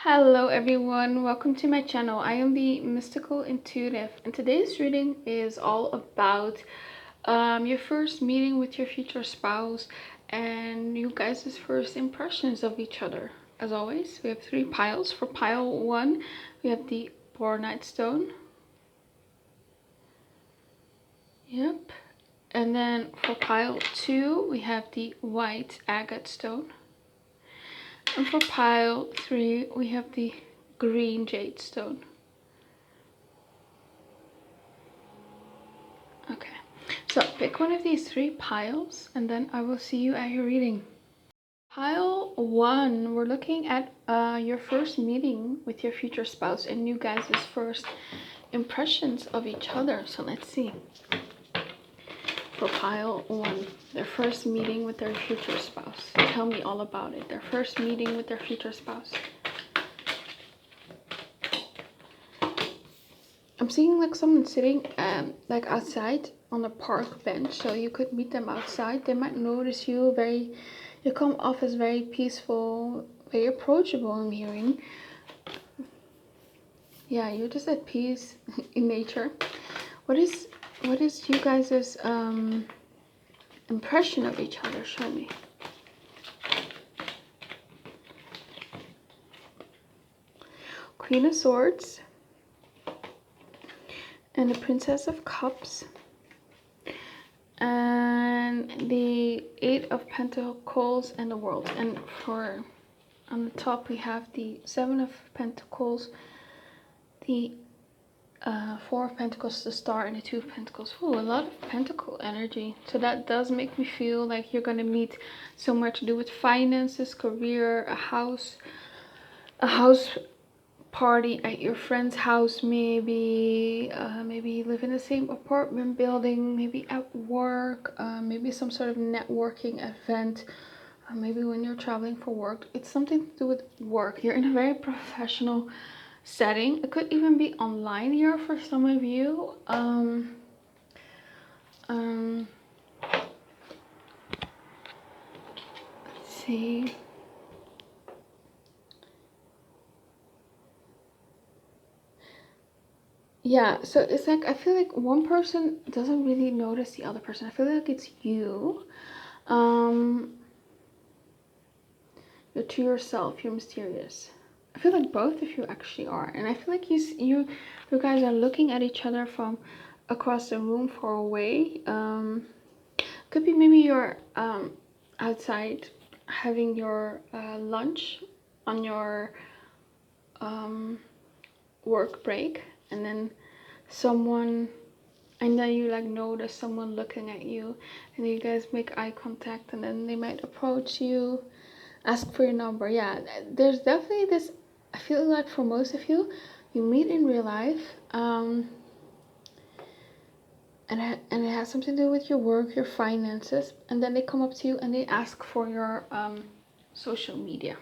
Hello everyone, welcome to my channel. I am the Mystical Intuitive, and today's reading is all about your first meeting with your future spouse and you guys' first impressions of each other. As always, we have three piles. For pile 1, we have the Bornite stone. Yep. And then for pile 2, we have the white agate stone. And for pile 3, we have the green jade stone. Okay, so pick one of these three piles and then I will see you at your reading. Pile 1, we're looking at your first meeting with your future spouse and you guys' first impressions of each other. So let's see. For pile 1, their first meeting with their future spouse. Tell me all about it. Their first meeting with their future spouse. I'm seeing like someone sitting like outside on a park bench, so you could meet them outside. They might notice you. You come off as very peaceful, very approachable. I'm hearing. Yeah, you're just at peace in nature. What is you guys' impression of each other? Show me. Queen of Swords and the Princess of Cups and the Eight of Pentacles and the World. And for on the top we have the Seven of Pentacles, the Four of Pentacles, the Star, and the Two of Pentacles. Ooh, a lot of pentacle energy. So that does make me feel like you're gonna meet somewhere to do with finances, career, a house party at your friend's house, maybe maybe live in the same apartment building, maybe at work, maybe some sort of networking event, maybe when you're traveling for work. It's something to do with work. You're in a very professional setting. It could even be online here for some of you. Let's see. Yeah, so it's like I feel like one person doesn't really notice the other person. I feel like it's you. You're to yourself, you're mysterious. I feel like both of you actually are, and I feel like you guys are looking at each other from across the room far away. Could be maybe you're outside having your lunch on your work break, and then you like notice someone looking at you, and you guys make eye contact, and then they might approach you, ask for your number. Yeah, there's definitely this. I feel like for most of you, you meet in real life, and it has something to do with your work, your finances, and then they come up to you and they ask for your social media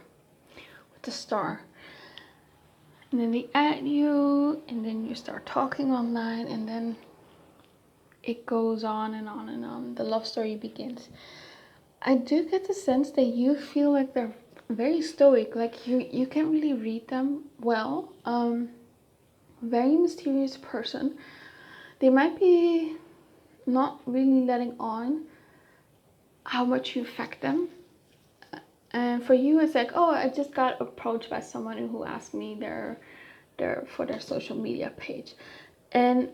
with the star. And then they add you, and then you start talking online, and then it goes on and on and on. The love story begins. I do get the sense that you feel like they're very stoic, like you can't really read them well. Very mysterious person. They might be not really letting on how much you affect them. And for you, it's like, oh, I just got approached by someone who asked me their social media page, and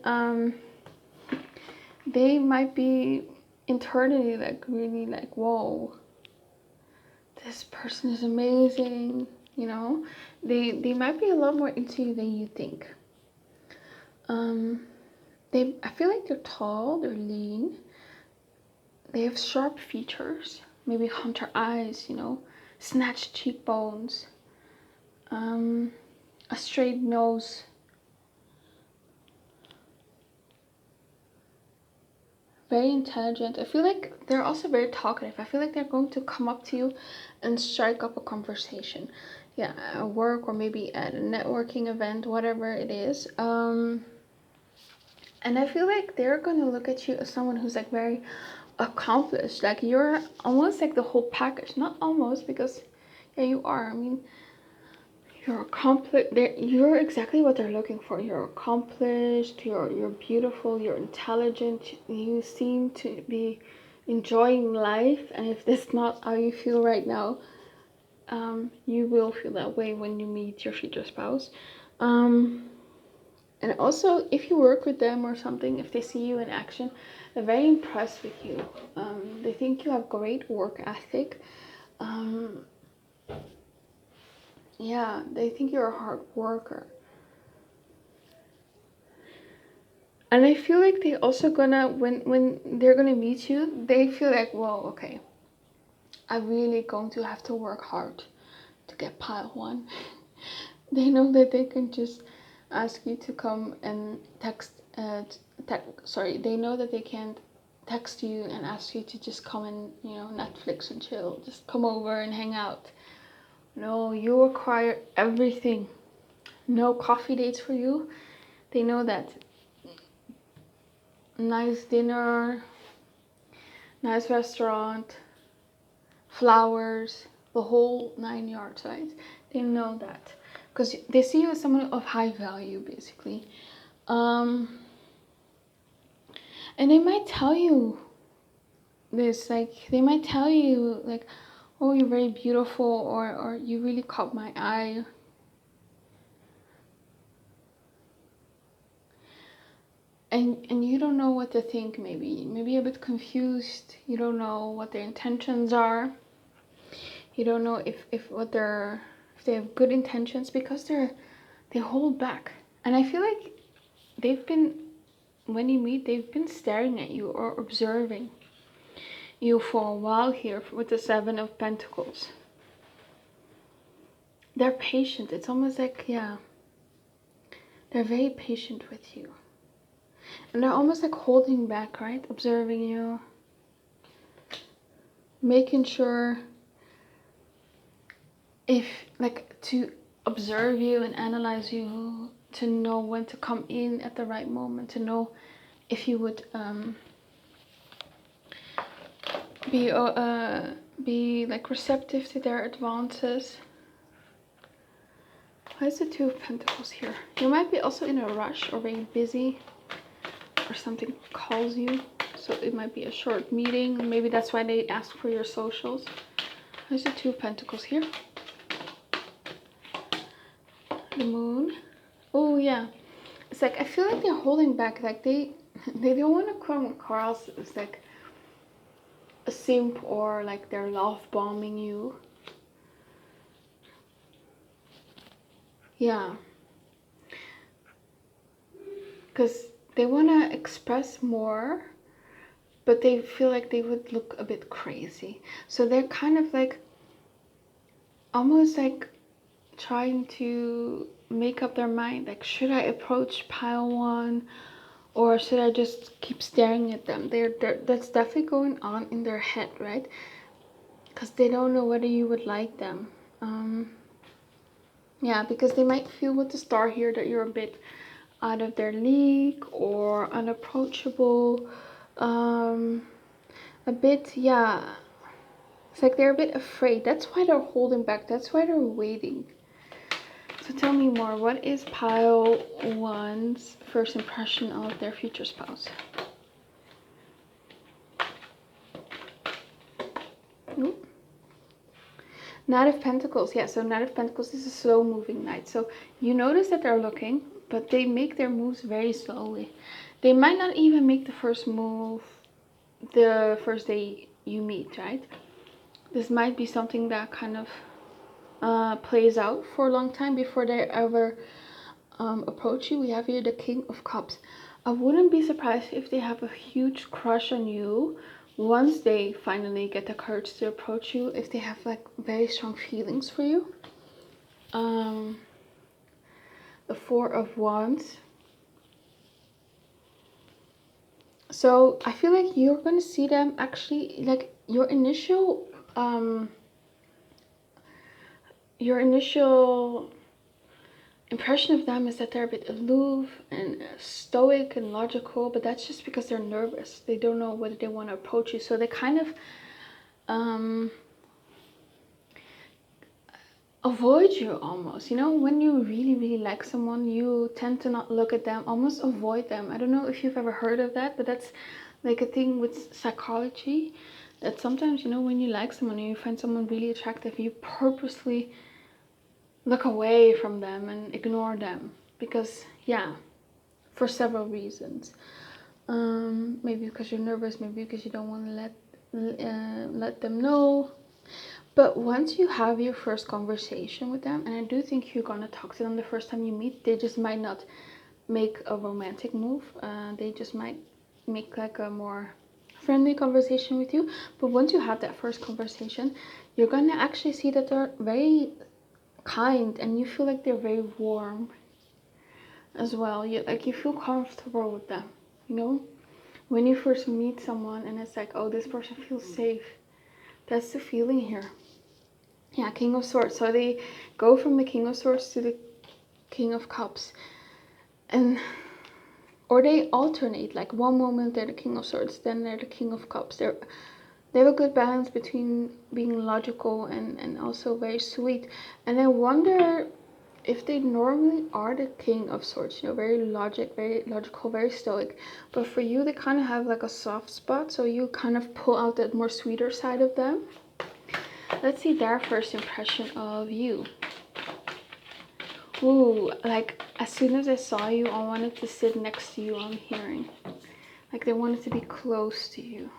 they might be internally like really like, whoa, this person is amazing. You know, they might be a lot more into you than you think. I feel like they're tall, they're lean, they have sharp features, maybe hunter eyes, you know, snatched cheekbones, a straight nose, very intelligent. I feel like they're also very talkative. I feel like they're going to come up to you and strike up a conversation. Yeah, at work or maybe at a networking event, whatever it is. And I feel like they're going to look at you as someone who's like very accomplished. Like you're almost like the whole package. Not almost, because yeah, you are. I mean, You're accomplished. You're exactly what they're looking for. You're accomplished. You're beautiful. You're intelligent. You seem to be enjoying life. And if that's not how you feel right now, you will feel that way when you meet your future spouse. And also, if you work with them or something, if they see you in action, they're very impressed with you. They think you have great work ethic. Yeah, they think you're a hard worker. And I feel like they also gonna, when they're gonna meet you, they feel like, well, okay, I'm really going to have to work hard to get pile one. They know that they can just ask you to come and they know that they can't text you and ask you to just come and, you know, Netflix and chill, just come over and hang out. No, you require everything. No coffee dates for you. They know that. Nice dinner, nice restaurant, flowers, the whole 9 yards, right? They know that because they see you as someone of high value, basically. And they might tell you this, like, they might tell you, like, oh, you're very beautiful, or you really caught my eye. And you don't know what to think, maybe a bit confused. You don't know what their intentions are. You don't know if they have good intentions, because they hold back. And I feel like when you meet, they've been staring at you or observing you for a while here with the Seven of Pentacles. They're patient. It's almost like, yeah, they're very patient with you. And they're almost like holding back, right? Observing you. Making sure to observe you and analyze you, to know when to come in at the right moment, to know if you would be like receptive to their advances. Why is the Two of Pentacles here? You might be also in a rush or very busy, or something calls you, so it might be a short meeting. Maybe that's why they ask for your socials. There's the Two of Pentacles here. The Moon. Oh yeah, it's like I feel like they're holding back. Like they don't want to come across as like a simp, or like they're love bombing you. Yeah, because they want to express more, but they feel like they would look a bit crazy. So they're kind of like almost like trying to make up their mind, like, should I approach pile one, or should I just keep staring at them? That's definitely going on in their head, right? Because they don't know whether you would like them. Yeah, because they might feel with the Star here that you're a bit out of their league or unapproachable. A bit, yeah. It's like they're a bit afraid. That's why they're holding back. That's why they're waiting. So tell me more. What is pile one's first impression of their future spouse? Ooh. Knight of Pentacles. Yeah, so Knight of Pentacles is a slow moving knight. So you notice that they're looking, but they make their moves very slowly. They might not even make the first move the first day you meet, right? This might be something that kind of plays out for a long time before they ever approach you. We have here the King of Cups. I wouldn't be surprised if they have a huge crush on you once they finally get the courage to approach you, if they have like very strong feelings for you. The Four of Wands. So I feel like you're going to see them actually, like your initial impression of them is that they're a bit aloof and stoic and logical, but that's just because they're nervous. They don't know whether they want to approach you, so they kind of avoid you almost. You know, when you really, really like someone, you tend to not look at them, almost avoid them. I don't know if you've ever heard of that, but that's like a thing with psychology, that sometimes, you know, when you like someone and you find someone really attractive, you purposely look away from them and ignore them because, yeah, for several reasons. Maybe because you're nervous, maybe because you don't want to let them know. But once you have your first conversation with them, and I do think you're gonna talk to them the first time you meet, they just might not make a romantic move. They just might make like a more friendly conversation with you. But once you have that first conversation, you're gonna actually see that they're very kind and you feel like they're very warm as well. You feel comfortable with them, you know? When you first meet someone and it's like, oh, this person feels safe. That's the feeling here. Yeah, King of Swords. So they go from the King of Swords to the King of Cups. And or they alternate, like one moment they're the King of Swords, then they're the King of Cups. They have a good balance between being logical and also very sweet. And I wonder if they normally are the King of Swords, you know, very logical, very stoic. But for you, they kind of have like a soft spot, so you kind of pull out that more sweeter side of them. Let's see their first impression of you. Ooh, like as soon as I saw you, I wanted to sit next to you, I'm hearing. Like they wanted to be close to you.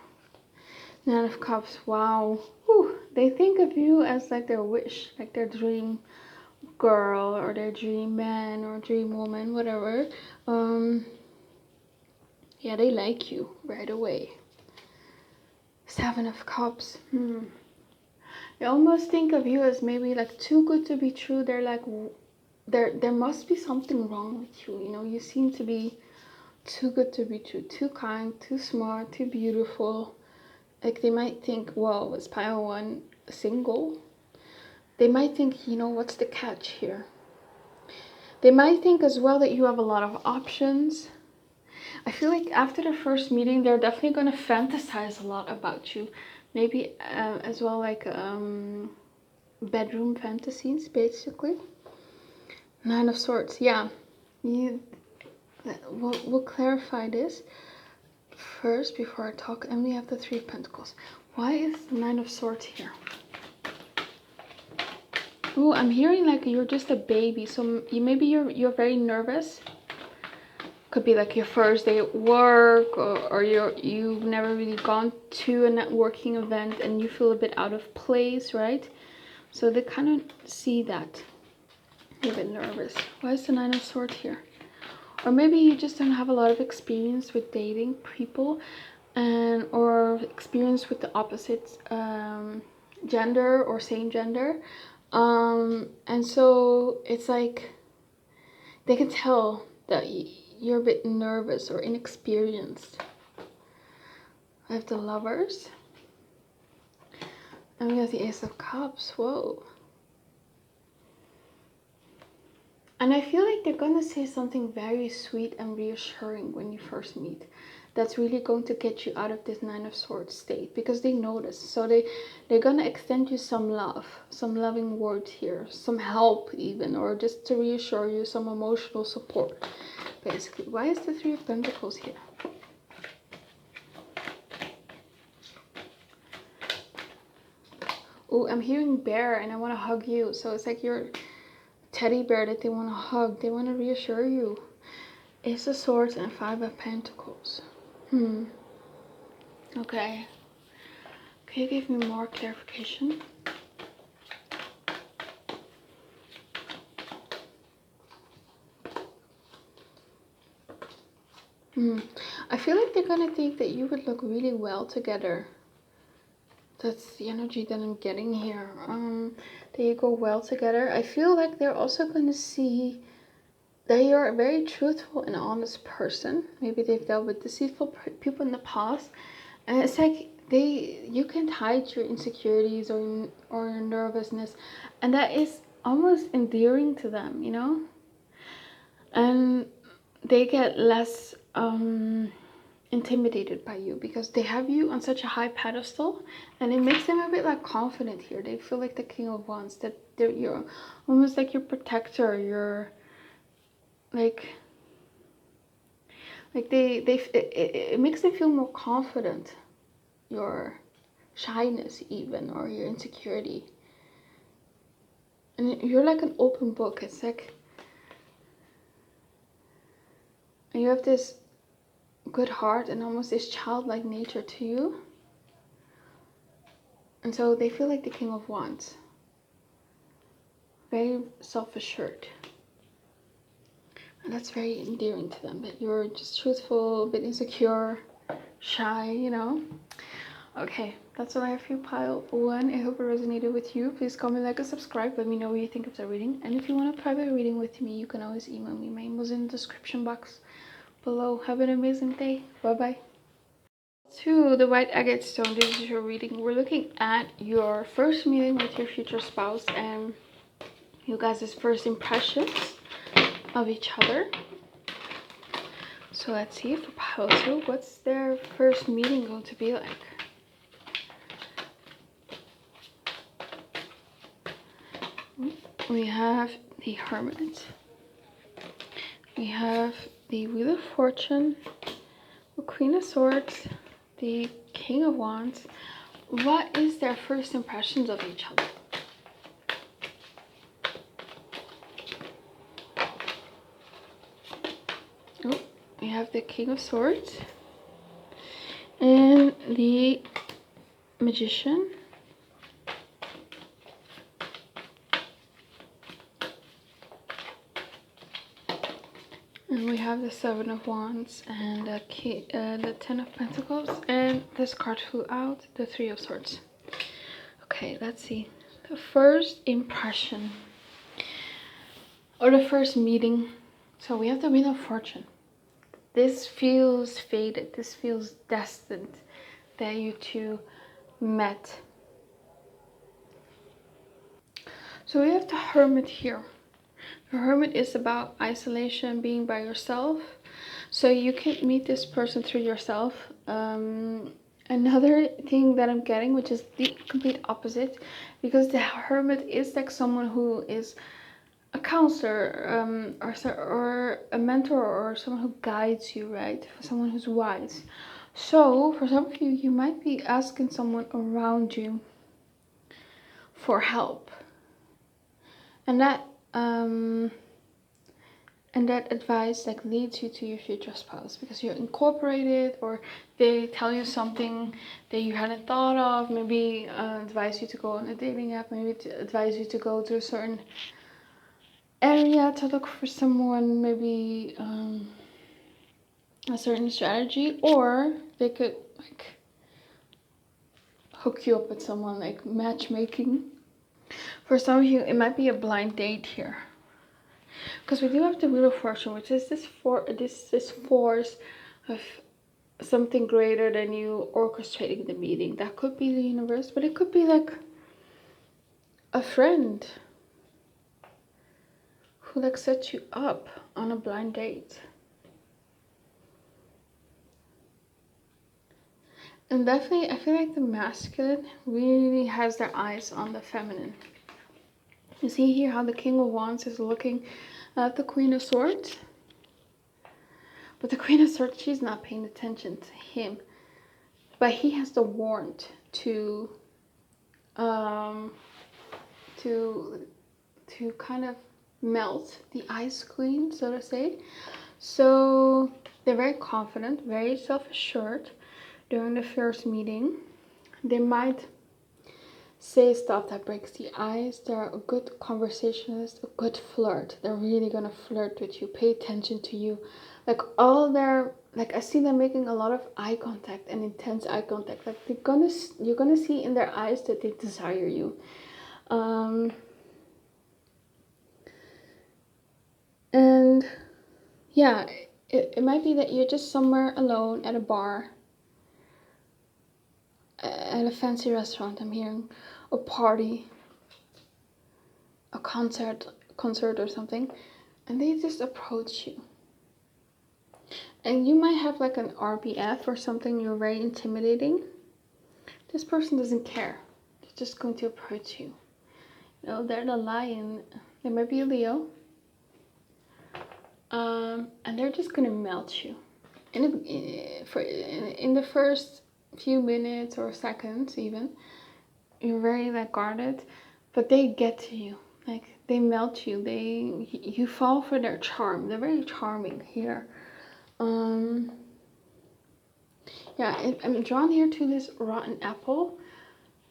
Nine of Cups, wow. Ooh, they think of you as like their wish, like their dream girl or their dream man or dream woman, whatever. Yeah, they like you right away. Seven of Cups. They almost think of you as maybe like too good to be true. They're like, there must be something wrong with you. You know, you seem to be too good to be true, too kind, too smart, too beautiful. Like they might think, whoa, is pile one single? They might think, you know, what's the catch here? They might think as well that you have a lot of options. I feel like after the first meeting, they're definitely going to fantasize a lot about you. Maybe as well like bedroom fantasies, basically. Nine of Swords, yeah. We'll clarify this first before I talk. And we have the Three of Pentacles. Why is the Nine of Swords here? Oh, I'm hearing like you're just a baby. So maybe you're very nervous. Could be like your first day at work, or you've never really gone to a networking event and you feel a bit out of place, right? So they kind of see that you're a bit nervous. Why is the Nine of Swords here? Or maybe you just don't have a lot of experience with dating people, or experience with the opposite gender or same gender, and so it's like they can tell that you're a bit nervous or inexperienced. I have the Lovers. And we have the Ace of Cups. Whoa. And I feel like they're going to say something very sweet and reassuring when you first meet. That's really going to get you out of this Nine of Swords state, because they notice. So they're going to extend you some love, some loving words here, some help even, or just to reassure you, some emotional support. Basically, why is the Three of Pentacles here? Oh, I'm hearing bear and I want to hug you. So it's like you're a teddy bear that they want to hug. They want to reassure you. Ace of Swords and Five of Pentacles. Okay. Can you give me more clarification? I feel like they're going to think that you would look really well together. That's the energy that I'm getting here. That you go well together. I feel like they're also going to see that you're a very truthful and honest person. Maybe they've dealt with deceitful people in the past. And it's like you can't hide your insecurities or your nervousness. And that is almost endearing to them, you know? And they get less intimidated by you because they have you on such a high pedestal, and it makes them a bit like confident here. They feel like the King of Wands, that you're almost like your protector, your like it makes them feel more confident, your shyness even, or your insecurity. And you're like an open book. It's like, and you have this good heart and almost this childlike nature to you. And so they feel like the King of Wands. Very self-assured. And that's very endearing to them. That you're just truthful, a bit insecure, shy, you know. Okay, that's all I have for you, pile 1. I hope it resonated with you. Please comment, like, and subscribe. Let me know what you think of the reading. And if you want a private reading with me, you can always email me. My email is in the description box below. Have an amazing day. Bye-bye. To the white agate stone, this is your reading. We're looking at your first meeting with your future spouse and you guys' first impressions of each other. So let's see for pile 2, what's their first meeting going to be like? We have the Hermit. We have the Wheel of Fortune, the Queen of Swords, the King of Wands. What is their first impressions of each other? Oh, we have the King of Swords and the Magician. And we have the Seven of Wands and the Ten of Pentacles, and this card flew out, the Three of Swords. Okay, let's see. The first impression, or the first meeting. So we have the Wheel of Fortune. This feels fated. This feels destined that you two met. So we have the Hermit here. The Hermit is about isolation, being by yourself. So you can meet this person through yourself. Another thing that I'm getting, which is the complete opposite, because the Hermit is like someone who is a counselor, or a mentor, or someone who guides you, right? Someone who's wise. So for some of you, you might be asking someone around you for help. And that advice like leads you to your future spouse, because you're incorporated, or they tell you something that you hadn't thought of. Maybe advise you to go on a dating app, maybe to advise you to go to a certain area to look for someone, maybe a certain strategy, or they could like hook you up with someone, like matchmaking. For some of you, it might be a blind date here. Because we do have the Wheel of Fortune, which is this force of something greater than you orchestrating the meeting. That could be the universe, but it could be like a friend who like sets you up on a blind date. And definitely, I feel like the masculine really has their eyes on the feminine. You see here how the King of Wands is looking at the Queen of Swords. But the Queen of Swords, she's not paying attention to him. But he has the warrant to kind of melt the Ice Queen, so to say. So they're very confident, very self-assured during the first meeting. They might say stuff that breaks the ice. They're a good conversationalist, a good flirt. They're really gonna flirt with you, pay attention to you. Like all their, like I see them making a lot of eye contact and intense eye contact. Like you're gonna see in their eyes that they desire you. And yeah, it might be that you're just somewhere alone at a bar, at a fancy restaurant, I'm hearing, a party, a concert or something, and they just approach you. And you might have like an RBF or something, you're very intimidating. This person doesn't care. They're just going to approach you. You know, they're the lion. They might be a Leo. And they're just gonna melt you. In the first few minutes or seconds even, you're very like guarded, but they get to you. Like they melt you. You fall for their charm. They're very charming here. Yeah, I'm drawn here to this rotten apple.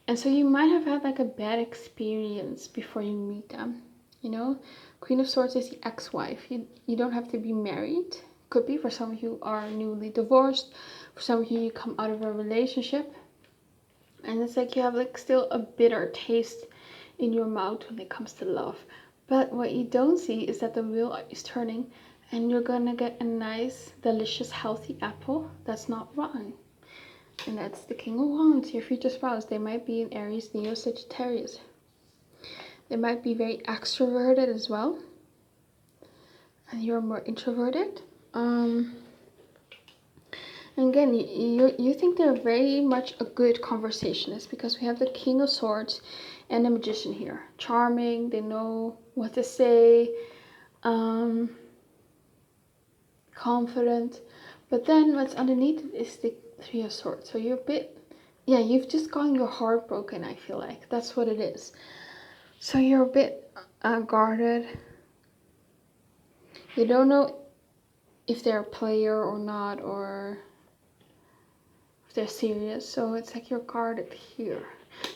And so you might have had like a bad experience before you meet them. You know, Queen of Swords is the ex-wife. You don't have to be married. Could be for some of you are newly divorced. For some of you come out of a relationship. And it's like you have like still a bitter taste in your mouth when it comes to love. But what you don't see is that the wheel is turning and you're gonna get a nice, delicious, healthy apple that's not rotten. And that's the King of Wands, your future spouse. They might be in Aries, Leo, Sagittarius. They might be very extroverted as well. And you're more introverted. And again, you think they're very much a good conversationist because we have the King of Swords and the Magician here. Charming, they know what to say, confident. But then what's underneath it is the Three of Swords. So you're a bit, yeah, you've just gotten your heart broken, I feel like. That's what it is. So you're a bit guarded. You don't know if they're a player or not, or if they're serious. So it's like you're guarded here.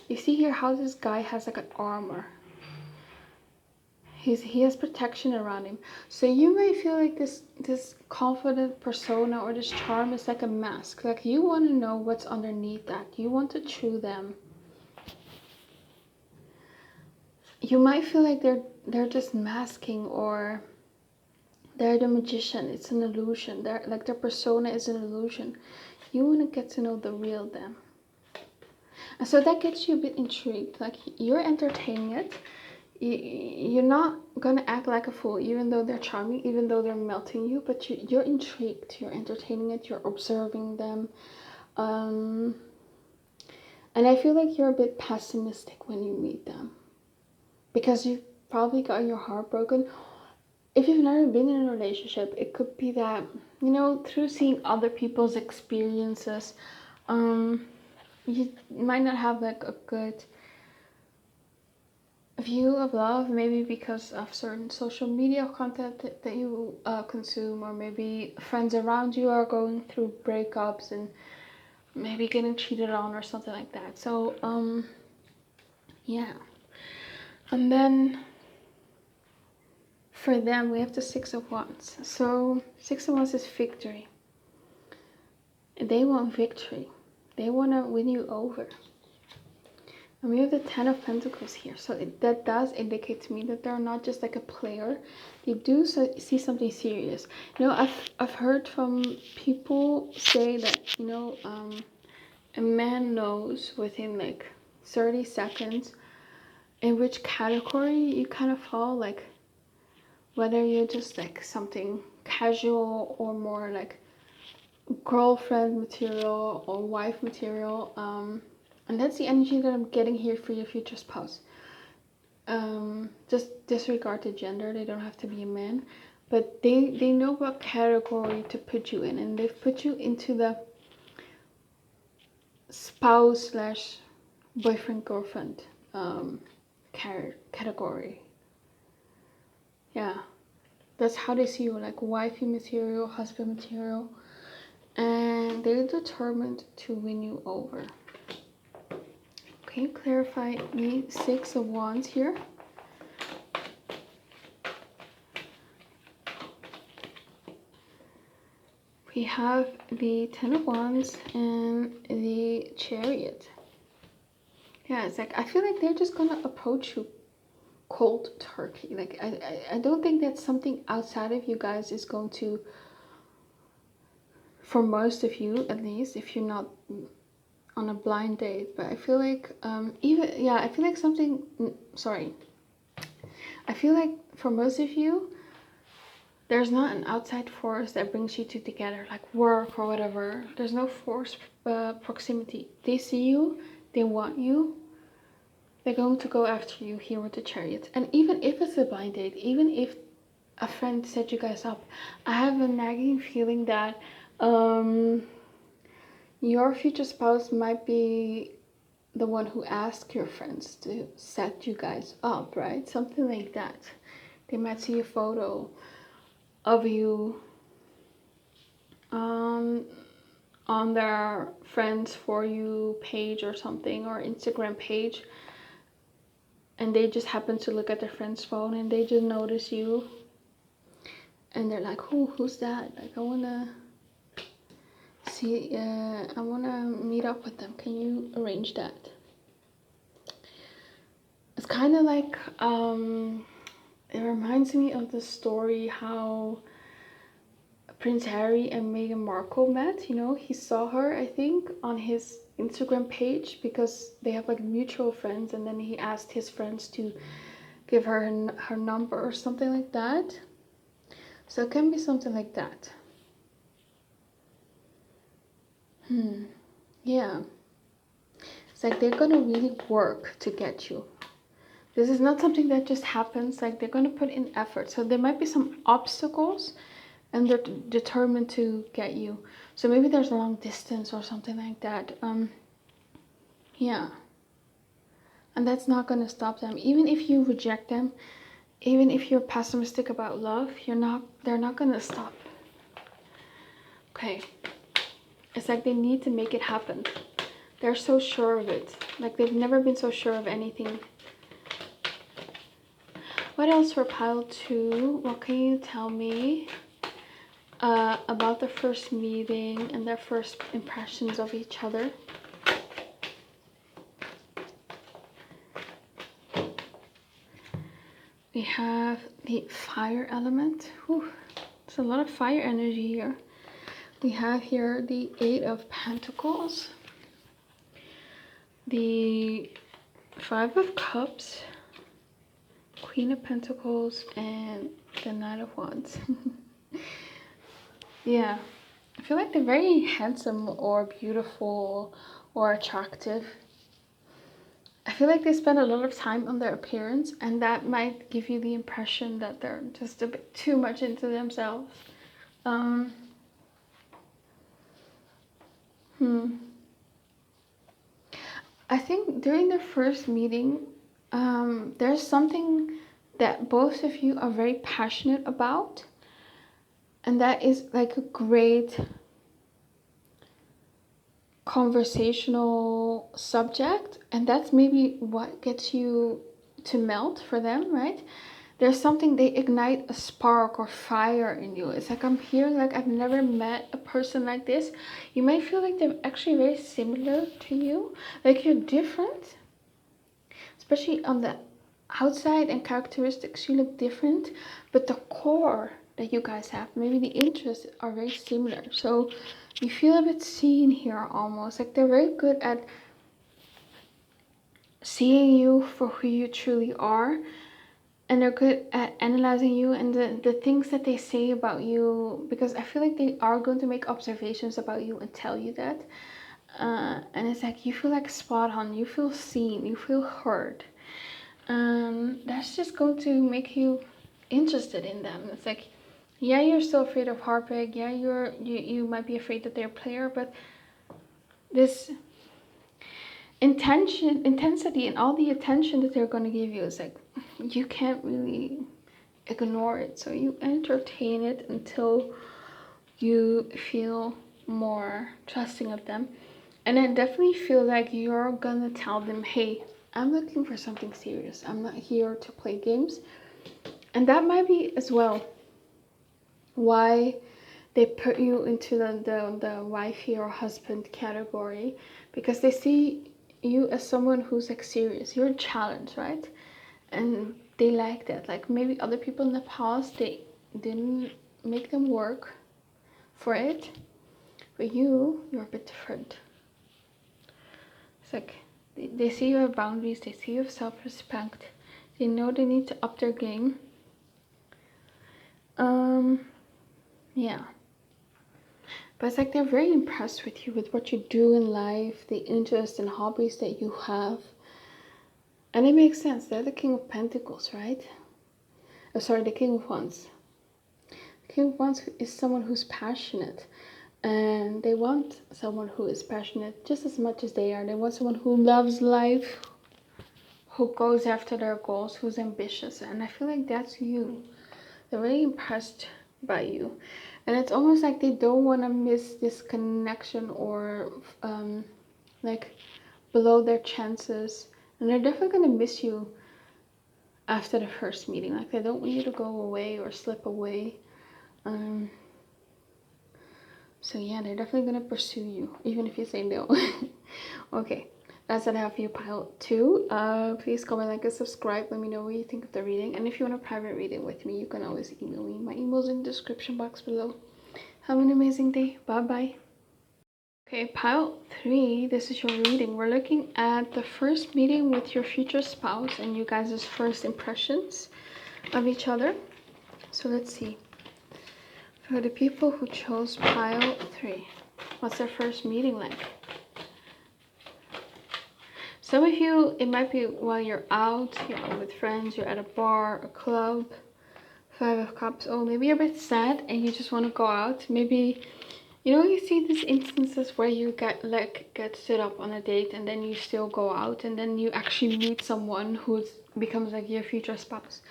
You see here how this guy has like an armor. He has protection around him. So you may feel like this confident persona or this charm is like a mask. Like you want to know what's underneath that. You want to chew them. You might feel like they're just masking, or they're the magician. It's an illusion. They're like their persona is an illusion. You want to get to know the real them. And so that gets you a bit intrigued. Like you're entertaining it. You're not gonna act like a fool, even though they're charming, even though they're melting you, but you're intrigued, you're entertaining it, you're observing them. And I feel like you're a bit pessimistic when you meet them, because you've probably got your heart broken. If you've never been in a relationship, it could be that, you know, through seeing other people's experiences, you might not have like a good view of love, maybe because of certain social media content that you consume, or maybe friends around you are going through breakups and maybe getting cheated on or something like that. So yeah. And then for them we have the Six of Wands. So Six of Wands is victory. They want victory. They want to win you over. And we have the Ten of Pentacles here. So that does indicate to me that they're not just like a player. They do see something serious. You know, I've heard from people say that, you know, a man knows within like 30 seconds in which category you kind of fall. Like whether you're just like something casual or more like girlfriend material or wife material. And that's the energy that I'm getting here for your future spouse. Just disregard the gender. They don't have to be a man. But they know what category to put you in. And they've put you into the spouse slash boyfriend girlfriend category. Yeah. That's how they see you. Like wifey material, husband material. And they're determined to win you over. Can you clarify me Six of Wands here? We have the Ten of Wands and the Chariot. Yeah, it's like I feel like they're just gonna approach you cold turkey. Like I don't think that something outside of you guys is going to, for most of you at least, if you're not on a blind date, but I feel like I feel like something, I feel like for most of you there's not an outside force that brings you two together, like work or whatever. There's no force proximity. They see you, they want you, they're going to go after you here with the Chariot. And even if it's a blind date, even if a friend set you guys up, I have a nagging feeling that your future spouse might be the one who asked your friends to set you guys up, right? Something like that. They might see a photo of you on their friends for you page or something, or Instagram page, and they just happen to look at their friend's phone and they just notice you, and they're like, who's that? Like, I wanna see, I wanna meet up with them. Can you arrange that? It's kind of like, it reminds me of the story how Prince Harry and Meghan Markle met. You know, he saw her, I think, on his Instagram page because they have like mutual friends, and then he asked his friends to give her her number or something like that. So it can be something like that. Yeah. It's like they're gonna really work to get you. This is not something that just happens. Like, they're gonna put in effort. So there might be some obstacles, and they're determined to get you. So maybe there's a long distance or something like that. Yeah. And that's not gonna stop them. Even if you reject them, even if you're pessimistic about love, they're not gonna stop. Okay. It's like they need to make it happen. They're so sure of it. Like, they've never been so sure of anything. What else for pile 2? What can you tell me about the first meeting and their first impressions of each other? We have the fire element. Whew, there's a lot of fire energy here. We have here the 8 of Pentacles, the 5 of Cups, Queen of Pentacles, and the Knight of Wands. Yeah, I feel like they're very handsome or beautiful or attractive. I feel like they spend a lot of time on their appearance, and that might give you the impression that they're just a bit too much into themselves. I think during the first meeting, there's something that both of you are very passionate about, and that is like a great conversational subject, and that's maybe what gets you to melt for them, right? There's something, they ignite a spark or fire in you. It's like, I'm hearing, like, I've never met a person like this. You might feel like they're actually very similar to you, like you're different, especially on the outside and characteristics. You look different, but the core that you guys have, maybe the interests are very similar. So you feel a bit seen here, almost like they're very good at seeing you for who you truly are, and they're good at analyzing you and the things that they say about you, because I feel like they are going to make observations about you and tell you that, and it's like you feel like spot on, you feel seen, you feel heard. That's just going to make you interested in them. It's like, yeah, you're still afraid of heartbreak, yeah, you might be afraid that they're a player, but this intensity and all the attention that they're going to give you is like, you can't really ignore it. So you entertain it until you feel more trusting of them. And I definitely feel like you're gonna tell them, hey, I'm looking for something serious, I'm not here to play games. And that might be as well why they put you into the wifey or husband category, because they see you as someone who's like serious, you're a challenge, right? And they like that. Like, maybe other people in the past, they didn't make them work for it, but you're a bit different. It's like they see you have boundaries, they see you have self-respect, they know they need to up their game. Yeah, but it's like they're very impressed with you, with what you do in life, the interests and hobbies that you have. And it makes sense. They're the King of Pentacles, right? Oh, sorry, the King of Wands. The King of Wands is someone who's passionate. And they want someone who is passionate just as much as they are. They want someone who loves life, who goes after their goals, who's ambitious. And I feel like that's you. They're really impressed by you. And it's almost like they don't want to miss this connection or like blow their chances. And they're definitely going to miss you after the first meeting. Like they don't want you to go away or slip away. So yeah, they're definitely going to pursue you, even if you say no. Okay, that's what I have for you, pile 2. Please comment, like, and subscribe. Let me know what you think of the reading. And if you want a private reading with me, you can always email me. My email's in the description box below. Have an amazing day. Bye-bye. Okay, pile 3, this is your reading. We're looking at the first meeting with your future spouse and you guys' first impressions of each other. So let's see. For the people who chose pile 3, what's their first meeting like? Some of you, it might be while you're out with friends, you're at a bar, a club. 5 of Cups. Oh, maybe you're a bit sad and you just want to go out. Maybe, you know, you see these instances where you get stood up on a date and then you still go out and then you actually meet someone who becomes like your future spouse.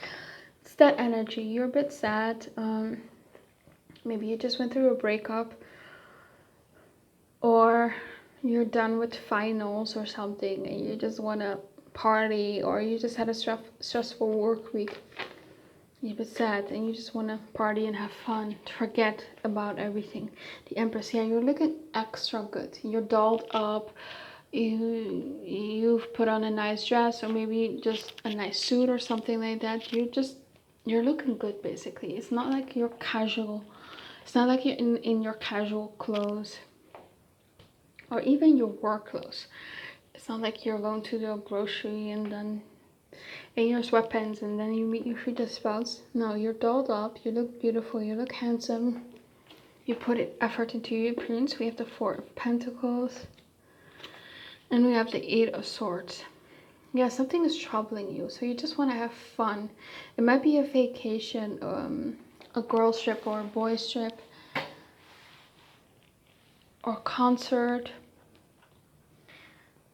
It's that energy. You're a bit sad. Maybe you just went through a breakup, or you're done with finals or something and you just want to party, or you just had a stressful work week. You're a bit sad and you just want to party and have fun, to forget about everything. The Empress here, you're looking extra good. You're dolled up. You've put on a nice dress, or maybe just a nice suit or something like that. You're looking good, basically. It's not like you're casual. It's not like you're in your casual clothes or even your work clothes. It's not like you're going to the grocery and then in your sweatpants and then you meet your future spouse. No, you're dolled up. You look beautiful. You look handsome. You put effort into your appearance. We have the 4 of Pentacles. And we have the 8 of Swords. Yeah, something is troubling you. So you just want to have fun. It might be a vacation, a girls trip or a boys trip, or concert.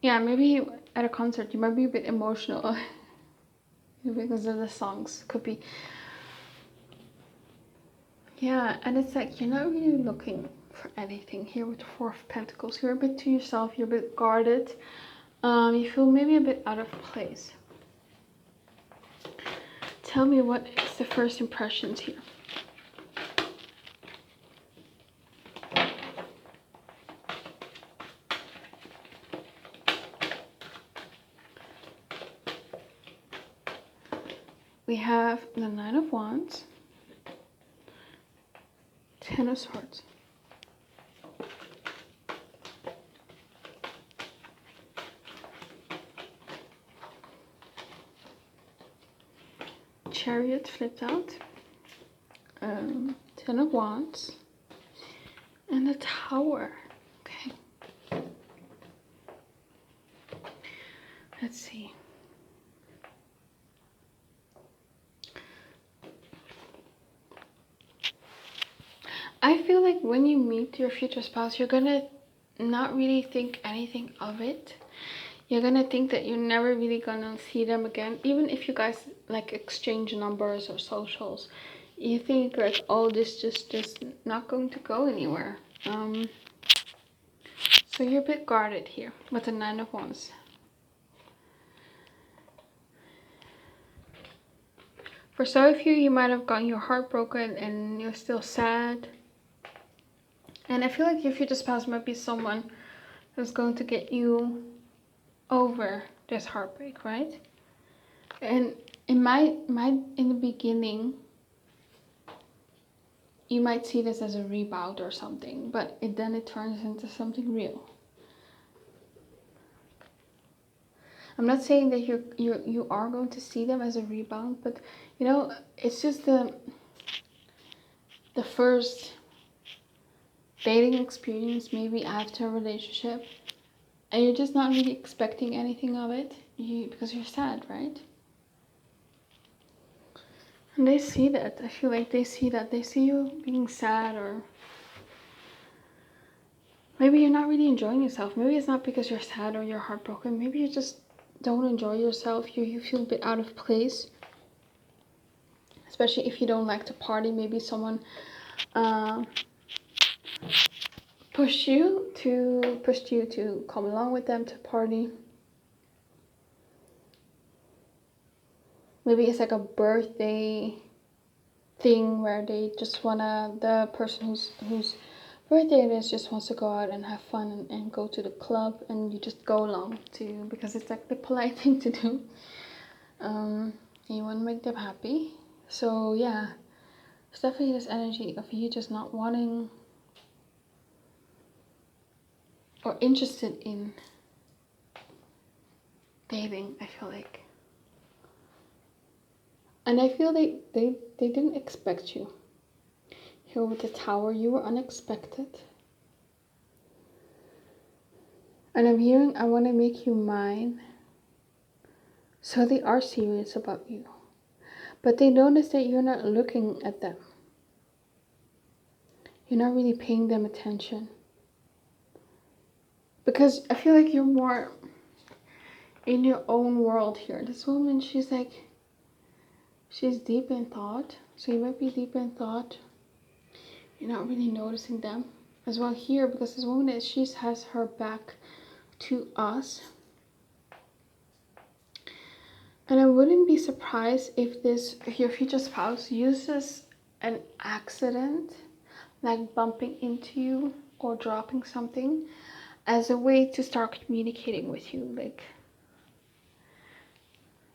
Yeah, maybe at a concert you might be a bit emotional because of the songs. Could be. Yeah, and it's like you're not really looking for anything here with the 4 of Pentacles. You're a bit to yourself. You're a bit guarded. You feel maybe a bit out of place. Tell me, what is the first impressions here? We have the 9 of Wands, 10 of Swords, Chariot flipped out, 10 of Wands, and the Tower. Okay. Let's see. I feel like when you meet your future spouse, you're gonna not really think anything of it. You're gonna think that you're never really gonna see them again. Even if you guys like exchange numbers or socials, you think like, oh, this just not going to go anywhere. So you're a bit guarded here with the 9 of Wands. For some of you, you might have gotten your heart broken and you're still sad. And I feel like your future spouse might be someone who's going to get you over this heartbreak, right? And it might in the beginning, you might see this as a rebound or something, but then it turns into something real. I'm not saying that you are going to see them as a rebound, but you know, it's just the first dating experience maybe after a relationship, and you're just not really expecting anything of it. because you're sad, right? And they see that. I feel like they see that. They see you being sad, or maybe you're not really enjoying yourself. Maybe it's not because you're sad or you're heartbroken. Maybe you just don't enjoy yourself. You feel a bit out of place. Especially if you don't like to party. Maybe someone pushed you to come along with them to party. Maybe it's like a birthday thing where they just wanna, the person whose birthday it is just wants to go out and have fun and go to the club, and you just go along to, because it's like the polite thing to do. You want to make them happy. So yeah, there's definitely this energy of you just not wanting or interested in dating, I feel like. And I feel they didn't expect you. Here with the Tower, you were unexpected. And I'm hearing, I want to make you mine. So they are serious about you. But they notice that you're not looking at them. You're not really paying them attention. Because I feel like you're more in your own world here. This woman, she's deep in thought. So you might be deep in thought. You're not really noticing them as well here, because this woman she has her back to us. And I wouldn't be surprised if your future spouse uses an accident, like bumping into you or dropping something, as a way to start communicating with you. Like,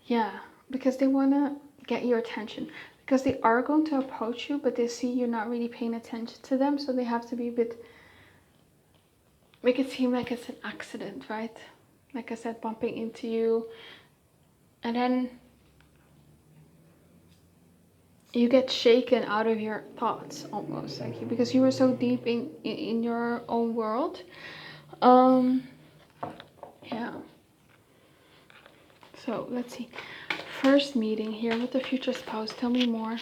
yeah, because they want to get your attention. Because they are going to approach you, but they see you're not really paying attention to them, so they have to be a bit, make it seem like it's an accident, right? Like I said, bumping into you, and then you get shaken out of your thoughts almost, like, because you were so deep in your own world. Yeah. So let's see. First meeting here with the future spouse. Tell me more.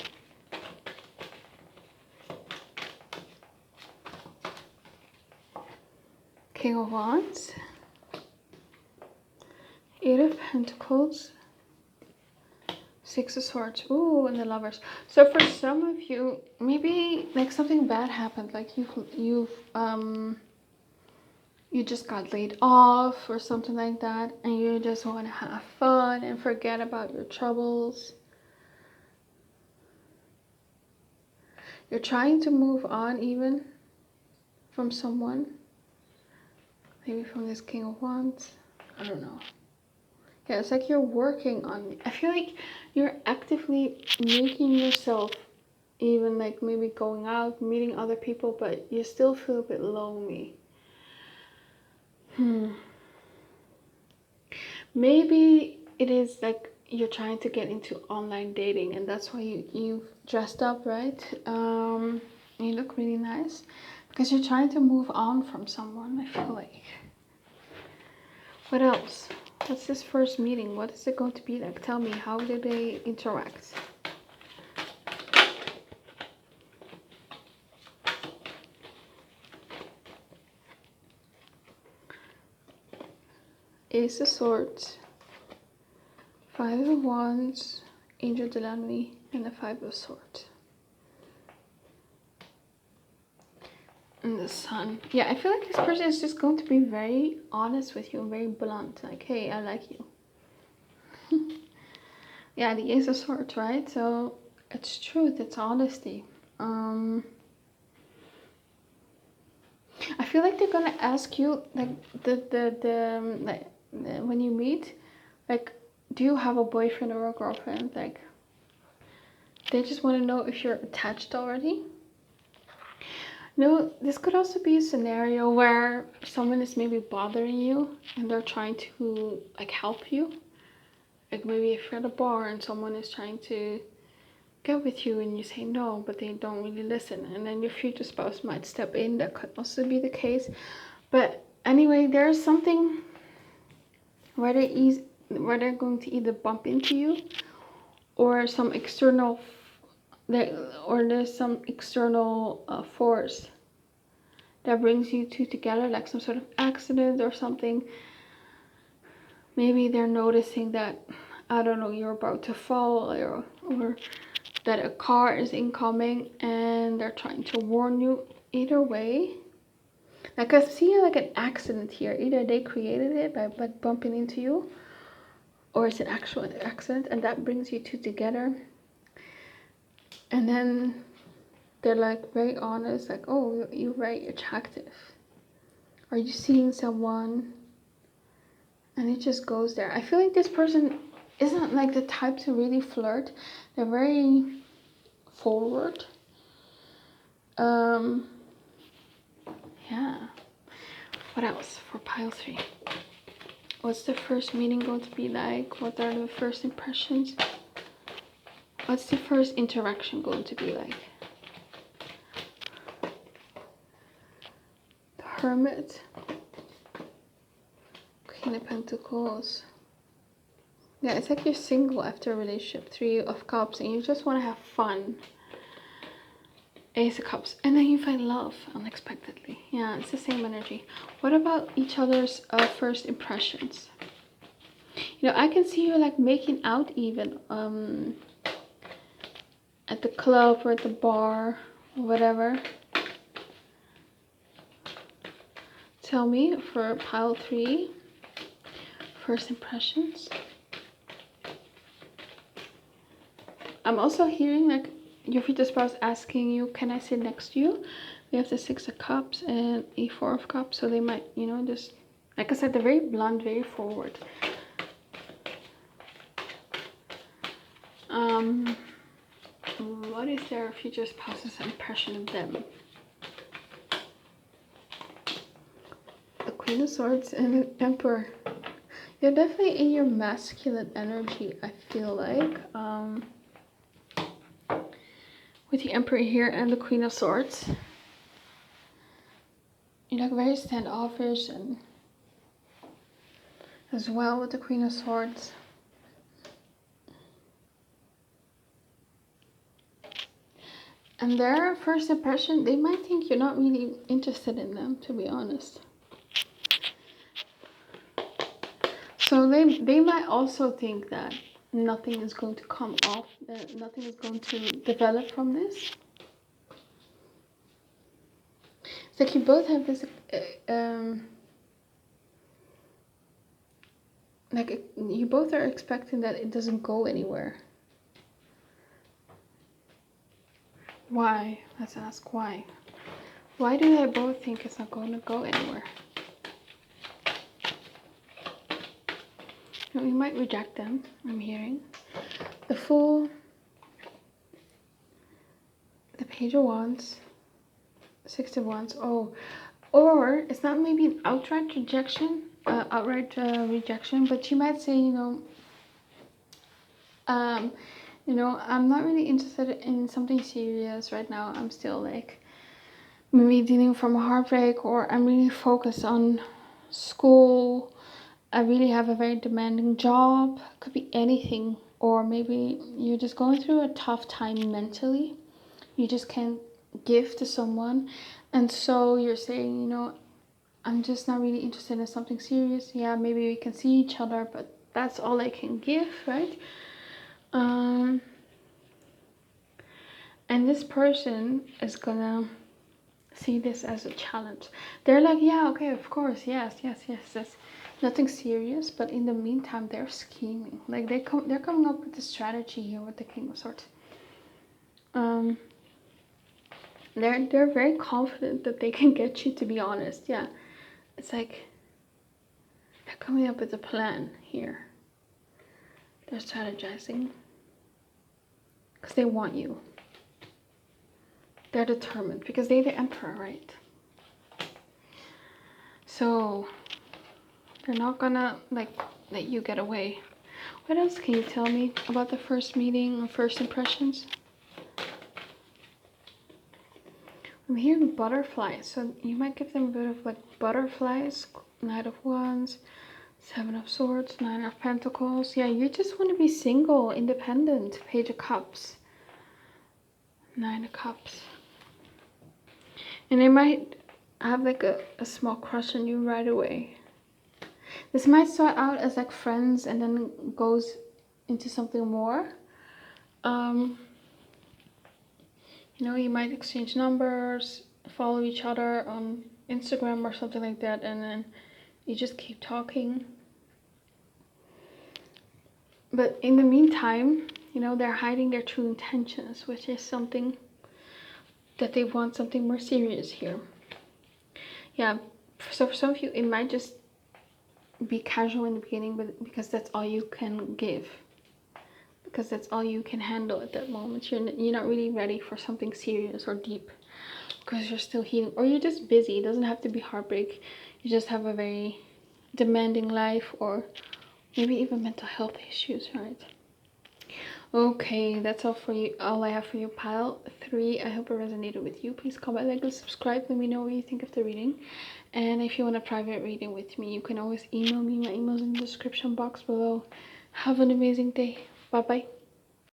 King of Wands. Eight of Pentacles. Six of Swords. Ooh, and the Lovers. So for some of you, maybe like something bad happened. Like you just got laid off or something like that, and you just want to have fun and forget about your troubles. You're trying to move on even from someone. Maybe from this King of Wands. I don't know. Yeah, it's like you're working on it. I feel like you're actively making yourself, even like maybe going out, meeting other people, but you still feel a bit lonely. Maybe it is like you're trying to get into online dating, and that's why you've dressed up, right? You look really nice because you're trying to move on from someone, I feel like. What else? What's this first meeting? What is it going to be like? Tell me, how do they interact? Ace of Swords, Five of Wands, Angel de la Nuit, and the Five of Swords. And the Sun. Yeah, I feel like this person is just going to be very honest with you and very blunt. Like, hey, I like you. Yeah, the Ace of Swords, right? So it's truth, it's honesty. I feel like they're gonna ask you, like, when you meet, like, do you have a boyfriend or a girlfriend? Like, they just want to know if you're attached already. No, this could also be a scenario where someone is maybe bothering you and they're trying to like help you. Like maybe if you're at a bar and someone is trying to get with you and you say no, but they don't really listen, and then your future spouse might step in. That could also be the case. But anyway, there's something where where they're going to either bump into you, or some external, there's some external force that brings you two together, like some sort of accident or something. Maybe they're noticing that, I don't know, you're about to fall, or that a car is incoming and they're trying to warn you. Either way, like I see like an accident here. Either they created it by bumping into you, or it's an actual accident, and that brings you two together. And then they're like very honest, like, oh, you're very attractive. Are you seeing someone? And it just goes there. I feel like this person isn't like the type to really flirt. They're very forward. Yeah. What else for pile 3? What's the first meeting going to be like? What are the first impressions? What's the first interaction going to be like? The Hermit. Queen of Pentacles. Yeah, it's like you're single after a relationship. 3 of Cups, and you just want to have fun. Ace of Cups, and then you find love unexpectedly. Yeah, it's the same energy. What about each other's first impressions? You know, I can see you like making out even at the club or at the bar or whatever. Tell me for pile 3, first impressions. I'm also hearing like your future spouse asking you, can I sit next to you? We have the 6 of Cups and a 4 of Cups, so they might, you know, just, like I said, they're very blunt, very forward. What is their future spouse's impression of them? The Queen of Swords and the Emperor. You're definitely in your masculine energy, I feel like. With the Emperor here and the Queen of Swords. You're like very standoffish, and as well with the Queen of Swords. And their first impression, they might think you're not really interested in them, to be honest. So they might also think that nothing is going to come off, that nothing is going to develop from this. It's like you both have this, you both are expecting that it doesn't go anywhere. Why? Let's ask why. Why do they both think it's not going to go anywhere? You might reject them, I'm hearing. The Fool, the Page of Wands, 6 of Wands. Oh, or it's not maybe an outright rejection, but she might say, I'm not really interested in something serious right now. I'm still like maybe dealing from a heartbreak, or I'm really focused on school. I really have a very demanding job. Could be anything. Or maybe you're just going through a tough time mentally. You just can't give to someone. And so you're saying, I'm just not really interested in something serious. Yeah, maybe we can see each other, but that's all I can give, right? And this person is gonna see this as a challenge. They're like, yeah, okay, of course, yes. Nothing serious, but in the meantime, they're scheming. Like they're coming up with a strategy here with the King of Swords. They're very confident that they can get you, to be honest. Yeah, it's like they're coming up with a plan here. They're strategizing because they want you. They're determined because they're the Emperor, right? So they're not gonna like let you get away. What else can you tell me about the first meeting or first impressions? I'm hearing butterflies, so you might give them a bit of like butterflies. Knight of Wands, Seven of Swords, Nine of Pentacles. Yeah, you just want to be single, independent. Page of Cups. Nine of Cups. And they might have like a small crush on you right away. This might start out as like friends and then goes into something more. You know, you might exchange numbers, follow each other on Instagram or something like that, and then you just keep talking. But in the meantime, you know, they're hiding their true intentions, which is something that they want something more serious here. Yeah, so for some of you, it might just be casual in the beginning, but because that's all you can give. Because that's all you can handle at that moment. You're not really ready for something serious or deep. Because you're still healing. Or you're just busy. It doesn't have to be heartbreak. You just have a very demanding life. Or maybe even mental health issues, right? Okay, that's all for you. All I have for you, pile 3. I hope it resonated with you. Please comment, like, and subscribe. Let me know what you think of the reading. And if you want a private reading with me, you can always email me. My email's in the description box below. Have an amazing day. Bye bye.